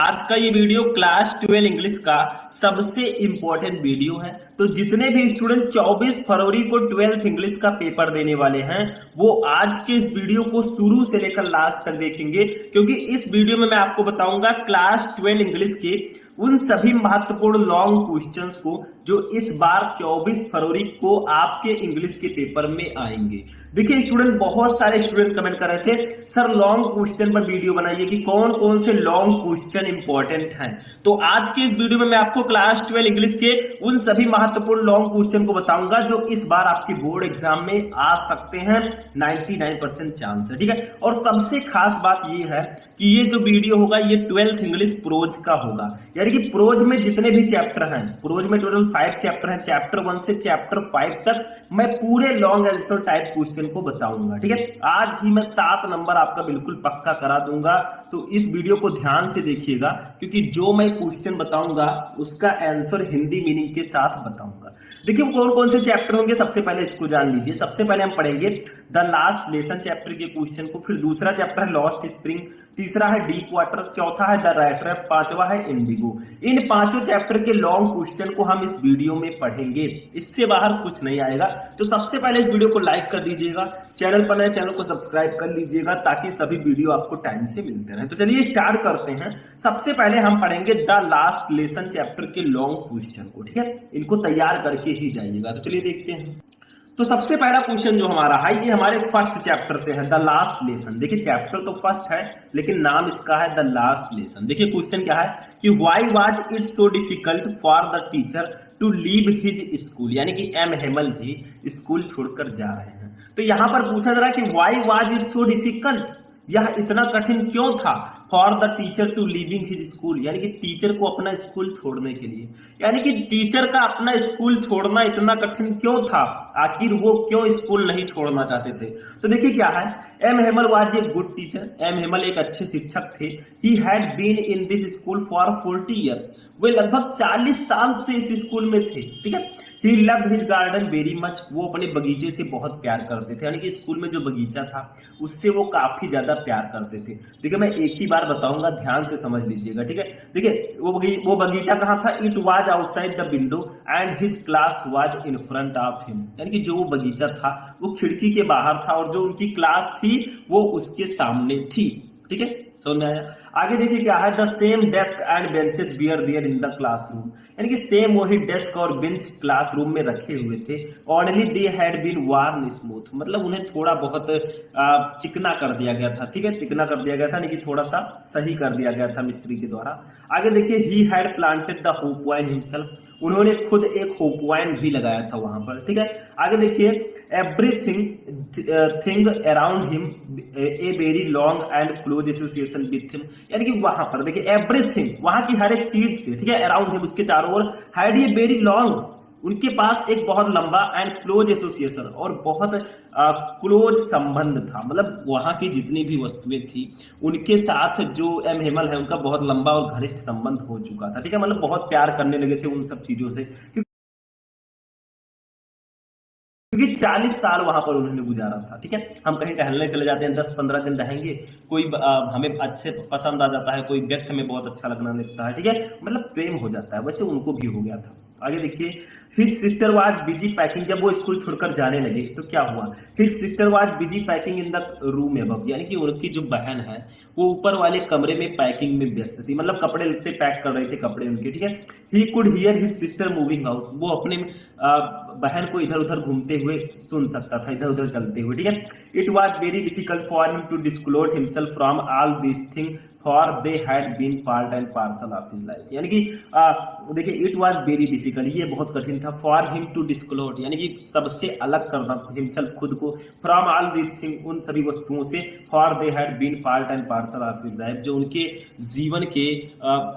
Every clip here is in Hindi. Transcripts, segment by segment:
आज का ये वीडियो क्लास 12 इंग्लिश का सबसे इंपॉर्टेंट वीडियो है। तो जितने भी स्टूडेंट 24 फरवरी को 12th इंग्लिश का पेपर देने वाले हैं वो आज के इस वीडियो को शुरू से लेकर लास्ट तक देखेंगे, क्योंकि इस वीडियो में मैं आपको बताऊंगा क्लास 12 इंग्लिश के उन सभी महत्वपूर्ण लॉन्ग क्वेश्चंस को जो इस बार 24 फरवरी को आपके इंग्लिश के पेपर में आएंगे। देखिए स्टूडेंट, बहुत सारे स्टूडेंट कमेंट कर रहे थे सर लॉन्ग क्वेश्चन पर वीडियो बनाइए कि कौन कौन से लॉन्ग क्वेश्चन इंपॉर्टेंट हैं। तो आज के इस वीडियो में मैं आपको क्लास 12 इंग्लिश के उन सभी महत्वपूर्ण लॉन्ग क्वेश्चन को बताऊंगा जो इस बार आपके बोर्ड एग्जाम में आ सकते हैं। 99% चांस है, ठीक है। और सबसे खास बात यह है कि ये जो वीडियो होगा ये 12th इंग्लिश प्रोज का होगा, यानी कि प्रोज में जितने भी चैप्टर हैं, प्रोज में टोटल 5 चैप्टर हैं, चैप्टर 1 से चैप्टर 5 तक मैं पूरे लॉन्ग आंसर टाइप क्वेश्चन को बताऊंगा, ठीक है। आज ही मैं 7 नंबर आपका बिल्कुल पक्का करा दूंगा, तो इस वीडियो को ध्यान से देखिएगा क्योंकि जो मैं क्वेश्चन बताऊंगा उसका आंसर हिंदी मीनिंग के साथ बताऊंगा। देखिए कौन कौन से चैप्टर होंगे, सबसे पहले इसको जान लीजिए। सबसे पहले हम पढ़ेंगे द लास्ट लेसन चैप्टर के क्वेश्चन को, फिर दूसरा चैप्टर है लॉस्ट स्प्रिंग, तीसरा है डीप वाटर, चौथा है द रैट ट्रैप, पांचवा है इंडिगो। इन पांचों चैप्टर के लॉन्ग क्वेश्चन को हम इस वीडियो में पढ़ेंगे, इससे बाहर कुछ नहीं आएगा। तो सबसे पहले इस वीडियो को लाइक कर दीजिएगा, चैनल पर नए चैनल को सब्सक्राइब कर लीजिएगा ताकि सभी वीडियो आपको टाइम से मिलते रहे। तो चलिए स्टार्ट करते हैं। सबसे पहले हम पढ़ेंगे द लास्ट लेसन चैप्टर के लॉन्ग क्वेश्चन को, ठीक है। इनको तैयार करके ही जाइएगा। तो चलिए देखते हैं। तो सबसे पहला क्वेश्चन जो हमारा है ये हमारे फर्स्ट चैप्टर से है, द लास्ट लेसन। देखिए चैप्टर तो फर्स्ट है लेकिन नाम इसका है द लास्ट लेसन। देखिए क्वेश्चन क्या है कि why was it so difficult for the teacher to leave his school, यानी कि एम हेमल जी स्कूल छोड़कर जा रहे हैं। तो यहां पर पूछा जा रहा है कि why was it so difficult, यह इतना कठिन क्यों था for the teacher to leaving his school, यानी कि टीचर को अपना स्कूल छोड़ने के लिए, यानी कि टीचर का अपना स्कूल छोड़ना इतना कठिन क्यों था, आखिर वो क्यों स्कूल नहीं छोड़ना चाहते थे। तो देखिए क्या है, M Hamel was a good teacher, M Hamel एक अच्छे शिक्षक थे। He had been in this school for 40 years, वे लगभग 40 साल से इस स्कूल में थे, ठीक है। He loved his garden very much, वो अपने बगीचे से बहुत प्यार करते थे, यानी कि स्कूल में जो बगीचा था उससे वो काफी ज्यादा प्यार करते थे। देखिए मैं एक ही बार बताऊंगा, ध्यान से समझ लीजिएगा, ठीक है। देखिए वो बगीचा कहाँ था, it was outside the window and his class was in front of him, यानी कि जो वो बगीचा था वो खिड़की के बाहर था और जो उनकी क्लास थी वो उसके सामने थी, ठीक है। समझ में आया। आगे देखिए क्या है, the same desk and benches bear there in the classroom, यानी कि सेम वही डेस्क और बेंच क्लासरूम में रखे हुए थे। Only they had been worn smooth, मतलब उन्हें थोड़ा बहुत चिकना कर दिया गया था, ठीक है। चिकना कर दिया गया था, यानी कि थोड़ा सा सही कर दिया गया था मिस्त्री के द्वारा। आगे देखिए, he had planted the hope wine himself, उन्होंने खुद एक होप वाइन भी लगाया था वहां पर, ठीक है। आगे देखिए, everything thing around him a very long and close association with him, यानी कि वहां पर देखिए एवरीथिंग, वहां की हर एक चीज से, ठीक है, अराउंड हिम उसके चारों ओर, हैड ए वेरी लॉन्ग, उनके पास एक बहुत लंबा एंड क्लोज एसोसिएशन और बहुत क्लोज संबंध था, मतलब वहां की जितनी भी वस्तुएं थी उनके साथ जो एम हेमल है उनका बहुत लंबा और घनिष्ठ संबंध हो चुका था, ठीक है। मतलब बहुत प्यार करने लगे थे उन सब चीजों से, क्योंकि 40 साल वहां पर उन्होंने गुजारा था, ठीक है। हम कहीं टहलने चले जाते हैं, 10-15 दिन रहेंगे, कोई हमें अच्छे पसंद आ जाता है, कोई व्यक्ति हमें बहुत अच्छा लगने लगता है, ठीक है, मतलब प्रेम हो जाता है, वैसे उनको भी हो गया था। आगे देखिए, his sister was busy packing, जब वो स्कूल छोड़कर जाने लगे तो क्या हुआ, his sister was busy packing in the room above, यानी कि उनकी जो बहन है वो ऊपर वाले कमरे में पैकिंग में व्यस्त थी, मतलब कपड़े लत्ते पैक कर रहे थे कपड़े उनके, ठीक है। He could hear his sister moving out, वो अपने बहन को इधर उधर घूमते हुए सुन सकता था, इधर उधर चलते हुए, ठीक है। It was very difficult for him to disclose himself from all this thing for they had been part and parcel of his life, यानी कि देखिए इट वॉज वेरी डिफिकल्ट, ये बहुत कठिन था, फॉर हिम टू डिस्क्लोज, यानी कि सबसे अलग करना हिमसेल्फ खुद को, फ्रॉम ऑल दिस थिंग उन सभी वस्तुओं से, for they had been part and parcel of his life, जो उनके जीवन के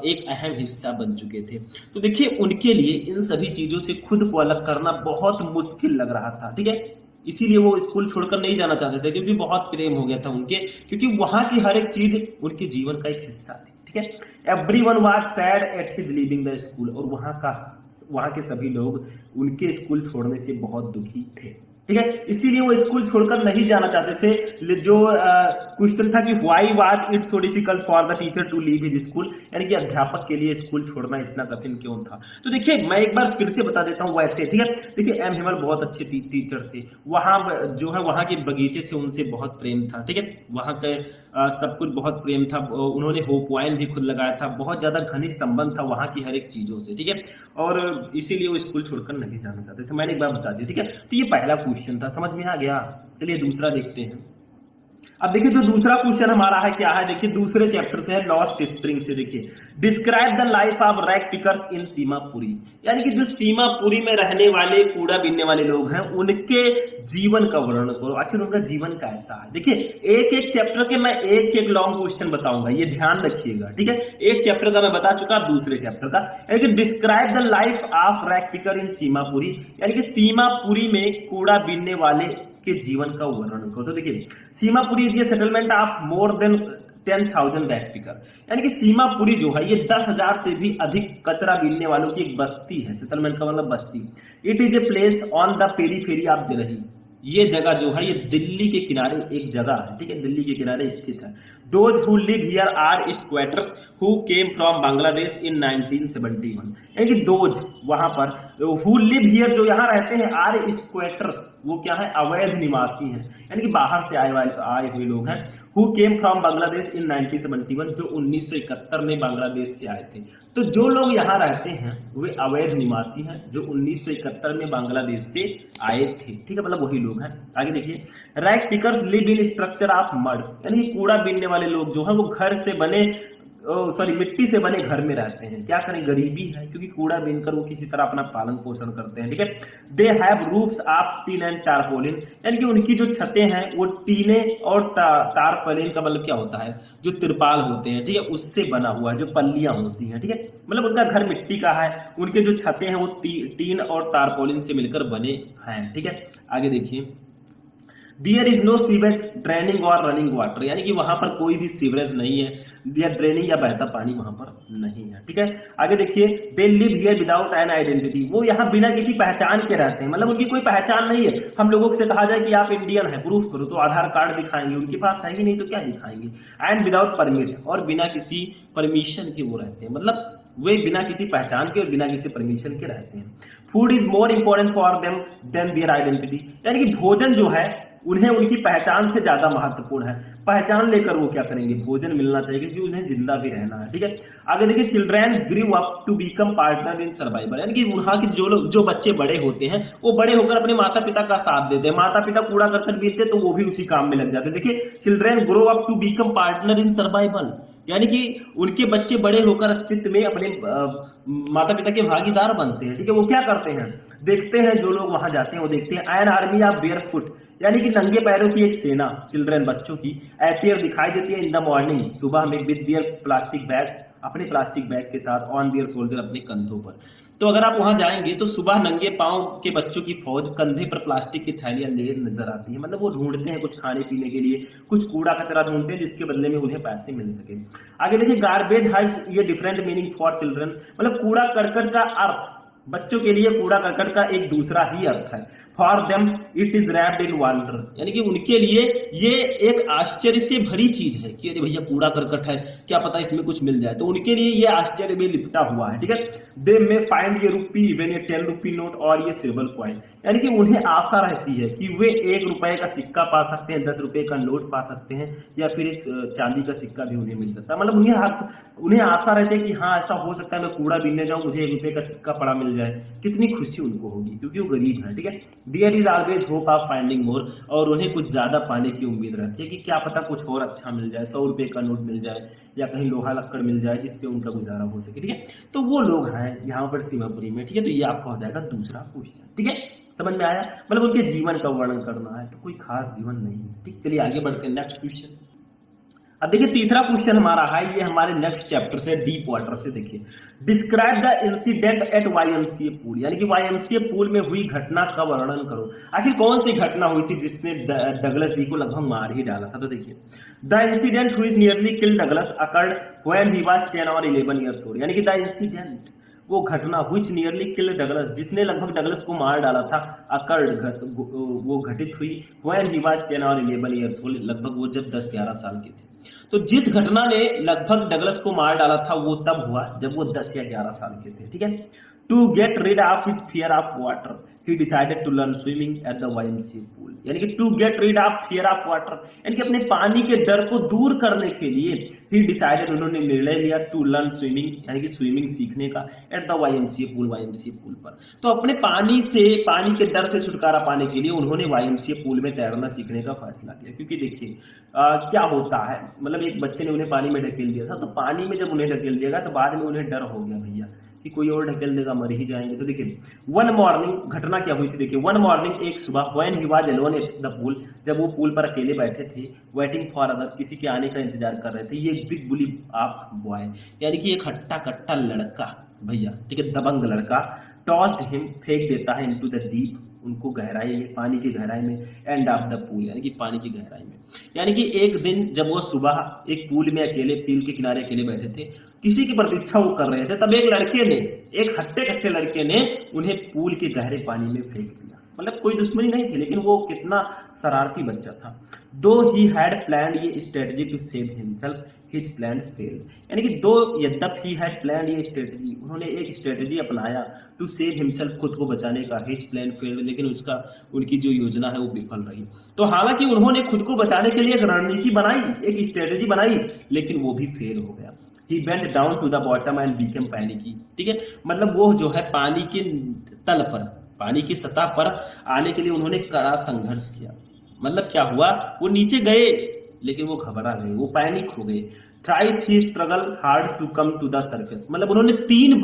एक अहम हिस्सा बन चुके थे। तो देखिए उनके लिए इन सभी चीजों से खुद को अलग करना बहुत मुश्किल लग रहा था, ठीक है। इसीलिए वो स्कूल छोड़कर नहीं जाना चाहते थे, क्योंकि बहुत प्रेम हो गया था उनके, क्योंकि वहां की हर एक चीज उनके जीवन का एक हिस्सा थी, ठीक है। Everyone was sad at his leaving the school, और वहां के सभी लोग उनके स्कूल छोड़ने से बहुत दुखी थे। ठीक है, इसीलिए वो स्कूल छोड़कर नहीं जाना चाहते थे। जो क्वेश्चन था कि why was it so difficult for the teacher to leave his school, यानी कि अध्यापक के लिए स्कूल छोड़ना इतना कठिन क्यों था। तो देखिए मैं एक बार फिर से बता देता हूँ वैसे, ठीक है। देखिए एम हेमल बहुत अच्छे टीचर थे, वहां जो है वहां के बगीचे से उनसे बहुत प्रेम था, ठीक है। वहां के सब कुछ बहुत प्रेम था, उन्होंने होप वाइन भी खुद लगाया था, बहुत ज्यादा घनिष्ठ संबंध था वहां की हर एक चीजों से, ठीक है। और इसीलिए वो स्कूल छोड़कर नहीं जाना चाहते थे, मैंने एक बार बता दिया, ठीक है। तो ये पहला क्वेश्चन था, समझ में आ गया। चलिए दूसरा देखते हैं। अब देखिए जो दूसरा क्वेश्चन हमारा है क्या है, देखिए दूसरे चैप्टर से है, लॉस्ट स्प्रिंग से। देखिए describe the life of rag pickers in Seemapuri, यानी कि जो सीमापुरी में रहने वाले कूड़ा बीनने वाले लोग हैं उनके जीवन का वर्णन करो, आखिर उनका जीवन कैसा है। देखिए एक एक चैप्टर के मैं एक एक लॉन्ग क्वेश्चन बताऊंगा, ये ध्यान रखिएगा, ठीक है। एक चैप्टर का मैं बता चुका, अब दूसरे चैप्टर का, यानी कि describe the life of rag picker in Seemapuri, यानी कि सीमापुरी में कूड़ा बीनने वाले के जीवन का वर्णन करो। तो देखिए Seemapuri is a settlement of more than 10,000 rag picker, यानी कि सीमापुरी जो है ये 10,000 से भी अधिक कचरा बीनने वालों की एक बस्ती है। सेटलमेंट का मतलब बस्ती। It is a place on the periphery of Delhi, ये जगह जो है ये दिल्ली के किनारे एक जगह है, ठीक है, दिल्ली के किनारे स्थित है। Those who live here are squatters who came from Bangladesh in 1971, यानी कि दोज वहां पर हु लिव हियर जो यहाँ रहते हैं आर स्क्वैटर्स, वो क्या है, अवैध निवासी हैं, यानी कि बाहर से आए हुए लोग हैं। Who came from Bangladesh in 1971, जो 1971 में बांग्लादेश से आए थे। तो जो लोग यहाँ रहते हैं वे अवैध निवासी हैं जो 1971 में बांग्लादेश से आए थे, ठीक है, मतलब वही लोग हैं। आगे देखिए rag pickers live in structure of mud, यानी कि कूड़ा बीनने वाले लोग जो है वो घर से बने मिट्टी से बने घर में रहते हैं। क्या करें, गरीबी है, क्योंकि कूड़ा बीनकर वो किसी तरह अपना पालन पोषण करते हैं, ठीक है। They have roofs of tin and tarpaulin, यानी कि उनकी जो छतें हैं वो टीने और टारपोलिन का मतलब क्या होता है, जो तिरपाल होते हैं, ठीक है, उससे बना हुआ है, जो पल्लियां होती हैं, ठीक है, मतलब उनका घर मिट्टी का है, उनके जो छतें हैं वो टीन और टारपोलिन से मिलकर बने हैं, ठीक है। आगे देखिए there is no sewage draining और रनिंग वाटर, यानी कि वहां पर कोई भी सीवरेज नहीं है या ड्रेनिंग या बहता पानी वहां पर नहीं है, ठीक है। आगे देखिए they live here without an identity, वो यहाँ बिना किसी पहचान के रहते हैं, मतलब उनकी कोई पहचान नहीं है। हम लोगों से कहा जाए कि आप इंडियन है, प्रूफ करो, तो आधार कार्ड दिखाएंगे, उनके पास है ही नहीं तो क्या दिखाएंगे। एंड विदाउट परमिट, और बिना किसी परमिशन के वो रहते हैं, मतलब वे बिना किसी पहचान के और बिना किसी परमिशन के रहते हैं। Food is more important for them than their identity, यानी कि भोजन जो है उन्हें उनकी पहचान से ज्यादा महत्वपूर्ण है। पहचान लेकर वो क्या करेंगे, भोजन मिलना चाहिए, क्योंकि उन्हें जिंदा भी रहना है, ठीक है। आगे देखिए children grew up to become partner in survival, यानी कि वहां के जो बच्चे बड़े होते हैं वो बड़े होकर अपने माता पिता का साथ देते हैं। माता पिता कूड़ा करकट बीनते तो वो भी उसी काम में लग जाते। देखिए children grow up to become partner in survival, यानी कि उनके बच्चे बड़े होकर अस्तित्व में अपने माता पिता के भागीदार बनते हैं, ठीक है। वो क्या करते हैं, देखते हैं जो लोग वहां जाते हैं वो देखते हैं एन आर्मी ऑफ बेयरफुट, यानी कि नंगे पैरों की एक सेना, चिल्ड्रन बच्चों की, एपियर दिखाई देती है इन द मॉर्निंग, सुबह में, विद देयर प्लास्टिक बैग्स, अपने प्लास्टिक बैग के साथ, ऑन देयर सोल्जर, अपने कंधों पर। तो अगर आप वहां जाएंगे तो सुबह नंगे पांव के बच्चों की फौज कंधे पर प्लास्टिक की थैलियां लिए नजर आती है, मतलब वो ढूंढते हैं कुछ खाने पीने के लिए, कुछ कूड़ा कचरा ढूंढते हैं जिसके बदले में उन्हें पैसे मिल सके। आगे देखिए गार्बेज हैज ये डिफरेंट मीनिंग फॉर चिल्ड्रन, मतलब कूड़ा करकट का अर्थ बच्चों के लिए कूड़ा करकट का एक दूसरा ही अर्थ है। For them it is wrapped in wonder, यानी कि उनके लिए ये एक आश्चर्य से भरी चीज है कि अरे भैया कूड़ा करकट है, क्या पता इसमें कुछ मिल जाए, तो उनके लिए ये आश्चर्य में लिपटा हुआ है, ठीक है। दे मे फाइंड ये रुपी इवन ए 10 रुपी नोट और ये सिल्वर कॉइन, यानी कि उन्हें आशा रहती है कि वे 1 रुपए का सिक्का पा सकते हैं, 10 रुपए का नोट पा सकते हैं, या फिर एक चांदी का सिक्का भी उन्हें मिल सकता है। मतलब उन्हें आशा रहती है कि हाँ ऐसा हो सकता है मैं कूड़ा बीनने जाऊं, मुझे 1 रुपए का सिक्का पड़ा मिल जाए, कितनी खुशी उनको होगी, क्योंकि वो गरीब है, ठीक है। There is always hope of finding more, और उन्हें कुछ ज्यादा पाने की उम्मीद रहती है कि क्या पता कुछ और अच्छा मिल जाए, 100 रुपए का नोट मिल जाए या कहीं लोहा लक्कड़ मिल जाए जिससे उनका गुजारा हो सके, ठीक है। तो वो लोग हैं यहाँ पर सीमापुरी में, ठीक है। तो ये आपका हो जाएगा दूसरा क्वेश्चन, ठीक है, समझ में आया, मतलब उनके जीवन का वर्णन करना है, तो कोई खास जीवन नहीं है, ठीक। चलिए आगे बढ़ते हैं नेक्स्ट क्वेश्चन। अब देखिए तीसरा क्वेश्चन हमारा है, ये हमारे नेक्स्ट चैप्टर से, डीप वाटर से। देखिए describe the incident at YMCA pool, यानी कि YMCA पूल में हुई घटना का वर्णन करो। आखिर कौन सी घटना हुई थी जिसने डगलस जी को लगभग मार ही डाला था। तो देखिए the incident which nearly killed Douglas occurred when he was 10 और 11 ईयर्स ओल्ड, यानी कि द इंसिडेंट, वो घटना व्हिच नियरली किल्ड डगलस, जिसने लगभग डगलस को मार डाला था, अकर्ड वो घटित हुई व्हेन ही वाज 10 और 11 इयर्स ओल्ड, लगभग वो जब 10-11 साल के थे। तो जिस घटना ने लगभग डगलस को मार डाला था वो तब हुआ जब वो 10 या 11 साल के थे, ठीक है। To get rid of his fear of water he decided to learn swimming at the YMCA pool, यानी कि to get rid of fear of water, यानी कि अपने पानी के डर को दूर करने के लिए ही डिसाइडेड, उन्होंने निर्णय लिया टू लर्न स्विमिंग, यानी कि स्विमिंग सीखने का, एट द YMCA पूल पर। तो अपने पानी के डर से छुटकारा पाने के लिए उन्होंने YMCA पूल में तैरना सीखने का फैसला किया। क्योंकि देखिए क्या होता है, मतलब एक बच्चे ने उन्हें पानी में ढकेल दिया था, तो पानी में जब उन्हें ढकेल दिया तो बाद में उन्हें डर हो गया भैया कि कोई और ढकेल देगा, मर ही जाएंगे। तो देखिए वन मॉर्निंग, घटना क्या हुई थी, देखिए वन मॉर्निंग, एक सुबह, when he was alone at the pool, जब वो पूल पर अकेले बैठे थे, वेटिंग फॉर अदर, किसी के आने का इंतजार कर रहे थे, ये बिग बुली ऑफ बॉय, यानी कि एक हट्टा कट्टा लड़का भैया, ठीक है, दबंग लड़का, टॉस्ड हिम, फेंक देता है, इनटू द डीप, उनको गहराई में, पानी की गहराई में, एंड ऑफ द पूल, यानी कि पानी की गहराई में। यानी कि एक दिन जब वो सुबह एक पूल में अकेले, पूल के किनारे अकेले बैठे थे, किसी की प्रतीक्षा वो कर रहे थे, तब एक लड़के ने, एक हट्टे कट्टे लड़के ने उन्हें पूल के गहरे पानी में फेंक दिया। मतलब कोई दुश्मनी नहीं थी, लेकिन वो कितना शरारती बच्चा था। दो ही हैड प्लान्ड ये strategy to save himself, his plan failed, यानी कि दो यद्यप ही हैड प्लान्ड ये स्ट्रेटजी, उन्होंने एक स्ट्रेटजी अपनाया टू सेव हिमसेल्फ, खुद को बचाने का, हिज प्लान फेल्ड, लेकिन उनकी जो योजना है वो विफल रही। तो हालांकि उन्होंने खुद को बचाने के लिए एक रणनीति बनाई, एक स्ट्रेटजी बनाई, लेकिन वो भी फेल हो गया। He went down to the bottom and became panicky, ठीक है, मतलब वो जो है पानी के तल पर, पानी की सतह पर आने के लिए उन्होंने कड़ा संघर्ष किया। मतलब क्या हुआ, वो नीचे गए लेकिन वो घबरा गए, वो पैनिक हो गए। Thrice he struggled hard to come to the surface, मतलब उन्होंने तीन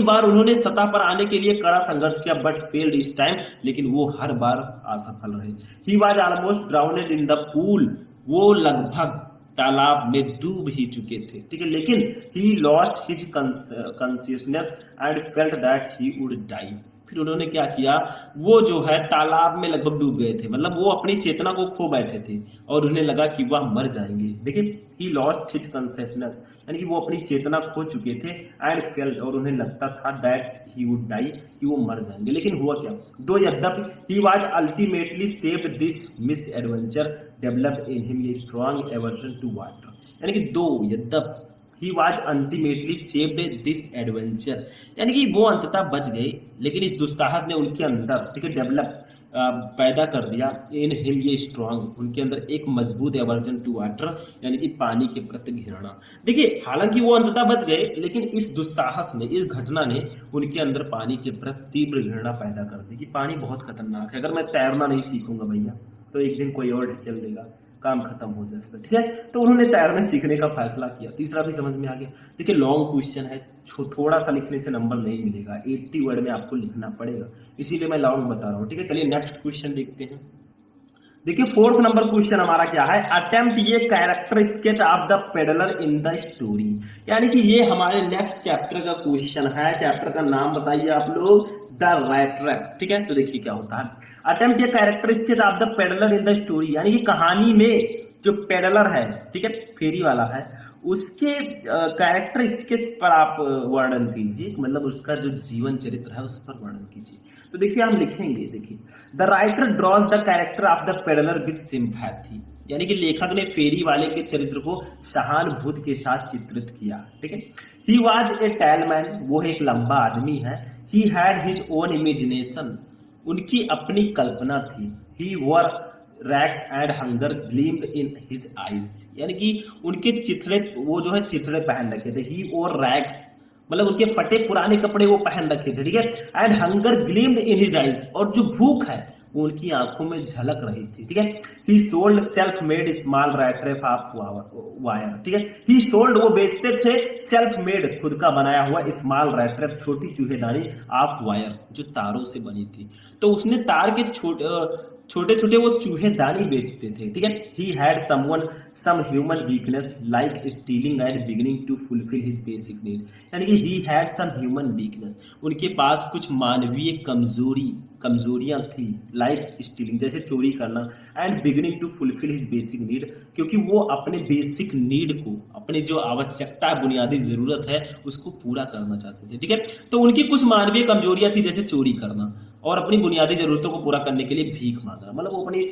बार उन्होंने सतह पर आने के लिए कड़ा संघर्ष किया, बट फेल्ड इस टाइम, लेकिन वो हर बार असफल रहे। He was almost drowned in the pool, वो लगभग तालाब में डूब ही चुके थे, ठीक है, लेकिन he lost his consciousness and felt that he would die, फिर उन्होंने क्या किया, वो जो है तालाब में लगभग डूब गए थे, मतलब वो अपनी चेतना को खो बैठे थे और उन्हें लगा कि वह मर जाएंगे। देखिए he lost his consciousness, यानी कि वो अपनी चेतना खो चुके थे, and felt, और उन्हें लगता था that he would die, कि वो मर जाएंगे। लेकिन हुआ क्या, दो यद्यपि he was ultimately saved, this misadventure developed in him a strong aversion to water, यानी कि though यद्यप He was ultimately saved this adventure, यानी कि वो अंततः बच गए, लेकिन इस दुस्साहस ने उनके अंदर, ठीक है, डेवलप पैदा कर दिया, इन हिम ये स्ट्रॉन्ग, उनके अंदर एक मजबूत एवर्जन टू वाटर, यानी कि पानी के प्रति घृणा। देखिए हालांकि वो अंततः बच गए, लेकिन इस दुस्साहस ने, इस घटना ने उनके अंदर पानी के प्रति तीव्र घृणा पैदा कर दी कि पानी बहुत खतरनाक है, अगर मैं तैरना नहीं सीखूंगा भैया तो एक दिन कोई और ढकेल देगा, काम खत्म हो जाएगा, ठीक है। तो उन्होंने तैरने सीखने का फैसला किया। तीसरा भी समझ में आ गया। देखिए लॉन्ग क्वेश्चन है, थोड़ा सा लिखने से नंबर नहीं मिलेगा, 80 वर्ड में आपको लिखना पड़ेगा, इसीलिए मैं लॉन्ग बता रहा हूँ, ठीक है। चलिए नेक्स्ट क्वेश्चन देखते हैं। देखिए 4th नंबर क्वेश्चन हमारा क्या है, अटेम्प्ट ये character sketch of the peddler in the story, यानी कि ये हमारे नेक्स्ट चैप्टर का क्वेश्चन है। चैप्टर का नाम बताइए आप लोग, द राइट ट्रैक, ठीक है। तो देखिए क्या होता है, अटेम्प्ट ये character sketch of the peddler in the story, यानी कि कहानी में जो पेडलर है, ठीक है, फेरी वाला है, उसके कैरेक्टर स्केच पर आप वर्णन कीजिए, मतलब उसका जो जीवन चरित्र है उस पर वर्णन कीजिए। तो देखिए हम लिखेंगे, देखिए the writer drawers the character of the peddler with sympathy, यानी कि लेखक ने फेरी वाले के चरित्र को सहानुभूति के साथ चित्रित किया, ठीक है। He was a tall man, वो एक लंबा आदमी है। He had his own imagination, उनकी अपनी कल्पना थी। He were wrecks and hunger gleamed in his eyes, यानी कि उनके चिथड़े, वो जो है चिथड़े पहन रखे थे। ही और रैक्स मतलब उनके फटे पुराने कपड़े वो पहन रखे थे, ठीक है। And hunger gleamed in his eyes, और जो भूख है वो उनकी आंखों में झलक रही थी, ठीक है। ही sold self made small rat trap of wire, ठीक है। ही सोल्ड, वो बेचते थे, सेल्फ मेड, खुद का बनाया हुआ, स्मॉल रैट ट्रैप, छोटी चूहेदानी, ऑफ वायर, जो तारों से बनी थी। तो उसने तार के छोटे छोटे वो चूहेदानी बेचते थे, ठीक है। He had some human weakness like stealing and beginning to fulfil his basic need, यानी कि he had some human weakness, उनके पास कुछ मानवीय कमजोरी कमजोरियां थी, लाइक स्टीलिंग जैसे चोरी करना, and beginning to fulfil his basic need, क्योंकि वो अपने बेसिक नीड को, अपने जो आवश्यकता बुनियादी जरूरत है उसको पूरा करना चाहते थे। ठीक है, तो उनकी कुछ मानवीय कमजोरियां थी जैसे चोरी करना और अपनी बुनियादी जरूरतों को पूरा करने के लिए भीख मांगना। मतलब वो अपनी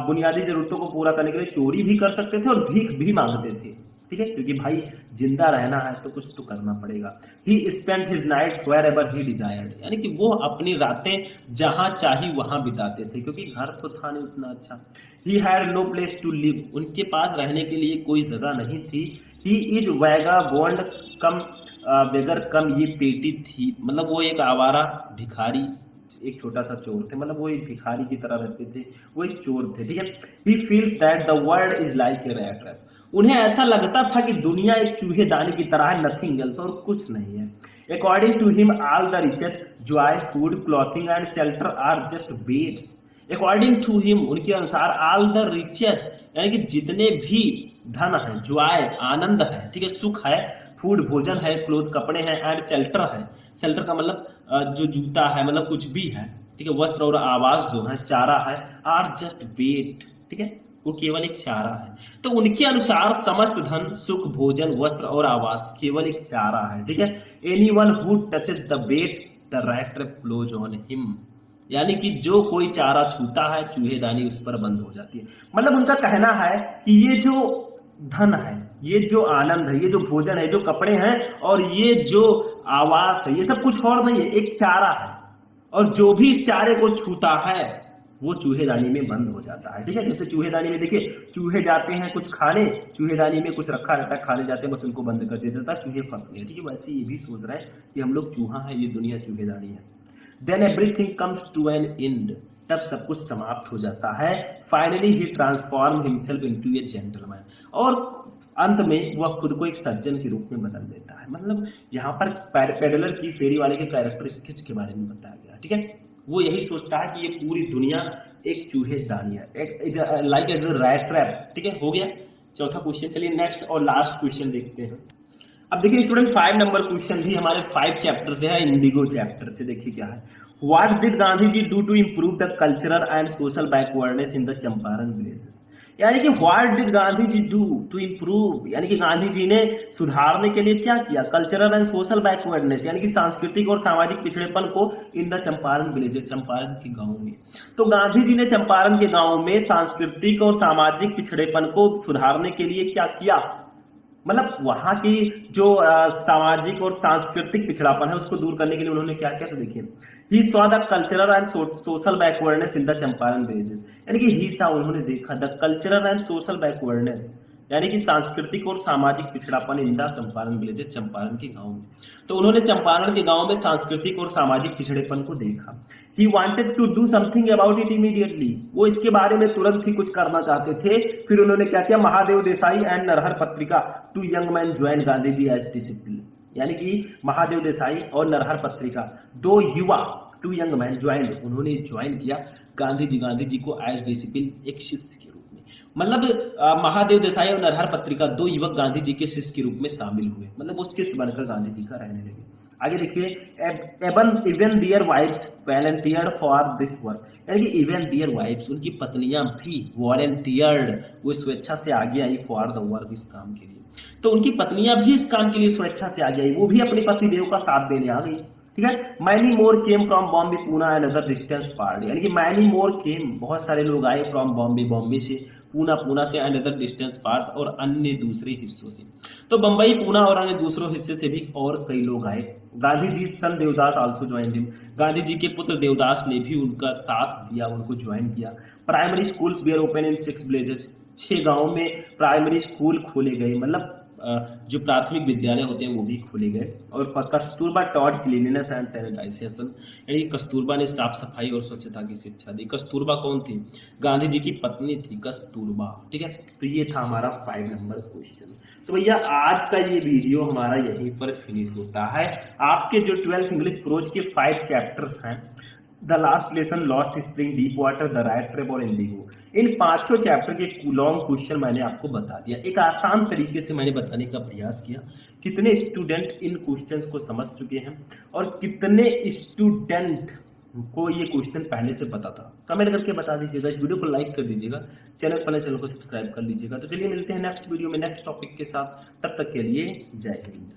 बुनियादी जरूरतों को पूरा करने के लिए चोरी भी कर सकते थे और भीख भी मांगते थे। ठीक है, क्योंकि भाई जिंदा रहना है तो कुछ तो करना पड़ेगा। He spent his nights wherever he desired, यानी कि वो अपनी रातें जहां चाही वहां बिताते थे, क्योंकि घर तो था नहीं उतना अच्छा। He had no place to live, उनके पास रहने के लिए कोई जगह नहीं थी। ही इज वैगा बॉन्ड कम वेगर कम, ये पेटी थी, मतलब वो एक आवारा भिखारी, एक छोटा सा चोर थे, मतलब वो एक भिखारी की तरह रहते थे, वो एक चोर थे। ठीक है, he feels that the world is like a rat trap, उन्हें ऐसा लगता था कि दुनिया एक चूहेदानी की तरह है, नथिंग एल्स, और कुछ नहीं है। According to him all the riches joy food clothing and shelter are just baits. According to him, उनके अनुसार, ऑल द रिचेस यानी कि जितने भी धन है, जॉय आनंद है, ठीक है, सुख है, फूड भोजन है, क्लोथ कपड़े हैं, एंड शेल्टर है, शेल्टर का मतलब जो जूता है, मतलब कुछ भी है, ठीक है, वस्त्र और आवास जो है, चारा है, आर जस्ट बेट, ठीक है, वो केवल एक चारा है। तो उनके अनुसार समस्त धन, सुख, भोजन, वस्त्र और आवास केवल एक चारा है। ठीक है, anyone who touches the bait the rat trap close on him, यानी कि जो कोई चारा छूता है चूहेदानी उस पर बंद हो जाती है। मतलब उनका कहना है कि ये जो धन है, ये जो आनंद है, ये जो भोजन है, जो कपड़े हैं और ये जो आवास है, ये सब कुछ और नहीं है, एक चारा है, और जो भी इस चारे को छूता है वो चूहेदानी में बंद हो जाता है। ठीक है, जैसे चूहेदानी में देखिए चूहे जाते हैं कुछ खाने, चूहेदानी में कुछ रखा रहता है, खाने जाते हैं, बस उनको बंद कर देता है, चूहे फंस गए। ठीक है, वैसे ये भी सोच रहे हैं कि हम लोग चूहा है, ये दुनिया चूहेदानी है। Then everything comes to an end, तब सब कुछ समाप्त हो जाता है। Finally he transform himself into a gentleman, और अंत में वह खुद को एक सज्जन के रूप में बदल देता है। मतलब यहाँ पर पेडलर की फेरी वाले के कैरेक्टर स्केच के बारे में बताया गया। ठीक है, वो यही सोचता है कि ये पूरी दुनिया एक चूहेदानी है, like as a rat trap. ठीक है, हो गया चौथा क्वेश्चन। चलिए नेक्स्ट और लास्ट क्वेश्चन देखते हैं। अब देखिए स्टूडेंट 5 नंबर क्वेश्चन भी हमारे 5 चैप्टर से है, इंडिगो चैप्टर से। देखिए क्या है, what did Gandhi ji do to improve the cultural and social backwardness in the Champaran villages, यानी कि what did Gandhi ji do to improve, यानी कि गांधी जी ने सुधारने के लिए क्या किया, कल्चरल एंड सोशल बैकवर्डनेस, यानी कि सांस्कृतिक और सामाजिक पिछड़ेपन को इन द चंपारण विलेजेस, चंपारण के गांव में। तो गांधी जी ने चंपारण के गांव में सांस्कृतिक और सामाजिक पिछड़ेपन को सुधारने के लिए क्या किया, मतलब वहां की जो सामाजिक और सांस्कृतिक पिछड़ापन है उसको दूर करने के लिए उन्होंने क्या किया। तो देखिए, he saw the cultural and social backwardness in the Champaran villages, यानी कि ही सॉ, उन्होंने देखा, the cultural and social backwardness, यानी कि सांस्कृतिक और सामाजिक पिछड़ापन इन द चंपारण विलेजेस, चंपारण के गांव में। तो उन्होंने चंपारण के गांव में सांस्कृतिक और सामाजिक पिछड़ेपन को देखा। He wanted to do something about it immediately, वो इसके बारे में तुरंत ही कुछ करना चाहते थे। फिर उन्होंने क्या किया, Mahadev Desai and Narhar Patrika, two young man join Gandhi ji as discipline, यानी कि महादेव देसाई और नरहर पत्रिका, 2 युवा, टू यंग मैन ज्वाइन, उन्होंने ज्वाइन किया गांधी जी को एज डिसिप्लिन, एक शिष्य के रूप में। मतलब महादेव देसाई और नरहर पत्रिका 2 युवक गांधी जी के शिष्य के रूप में शामिल हुए, मतलब वो शिष्य बनकर गांधी जी का रहने लगे। आगे देखिए, even their wives volunteered for this work, यानी कि इवन दियर वाइफ्स, उनकी पत्नियां भी वॉलंटियर्ड, वो स्वेच्छा से आगे आई, फॉर द वर्क, इस काम के लिए। तो उनकी पत्नियां भी इस काम के लिए स्वेच्छा से आगे आई, वो भी अपने पतिदेव का साथ देने आ गई। ठीक है, many more came from Bombay, Poona and other distance part, यानी कि मैनी मोर केम, बहुत सारे लोग आए, फ्रॉम बॉम्बे, बॉम्बे से, पूना से, एंड अदर डिस्टेंस पार्ट, और अन्य दूसरे हिस्सों से। तो बंबई, पूना और अन्य दूसरों हिस्से से भी और कई लोग आए। Gandhi ji son Devdas also join him, Gandhi ji के पुत्र देवदास ने भी उनका साथ दिया, उनको ज्वाइन किया। Primary schools were open in 6 villages, 6 गांवों में प्राइमरी स्कूल खोले गए, मतलब जो प्राथमिक विद्यालय होते हैं वो भी खोले गए। और Kasturba taught cleanliness and sanitization, यानी कस्तूरबा ने साफ सफाई और स्वच्छता की शिक्षा दी। कस्तूरबा कौन थी, गांधी जी की पत्नी थी कस्तूरबा। ठीक है, तो ये था हमारा 5 नंबर क्वेश्चन। तो भैया आज का ये वीडियो हमारा यहीं पर फिनिश होता है। आपके जो 12th इंग्लिश प्रोज के 5 चैप्टर्स हैं, the last lesson, lost spring, deep water, the rat trap और इंडिगो, इन 5 चैप्टर के लॉन्ग क्वेश्चन मैंने आपको बता दिया। एक आसान तरीके से मैंने बताने का प्रयास किया। कितने स्टूडेंट इन क्वेश्चंस को समझ चुके हैं और कितने स्टूडेंट को ये क्वेश्चन पहले से पता था? कमेंट करके बता दीजिएगा, इस वीडियो को लाइक कर दीजिएगा, चैनल को सब्सक्राइब कर लीजिएगा। तो चलिए मिलते हैं नेक्स्ट वीडियो में नेक्स्ट टॉपिक के साथ, तब तक के लिए जय हिंद।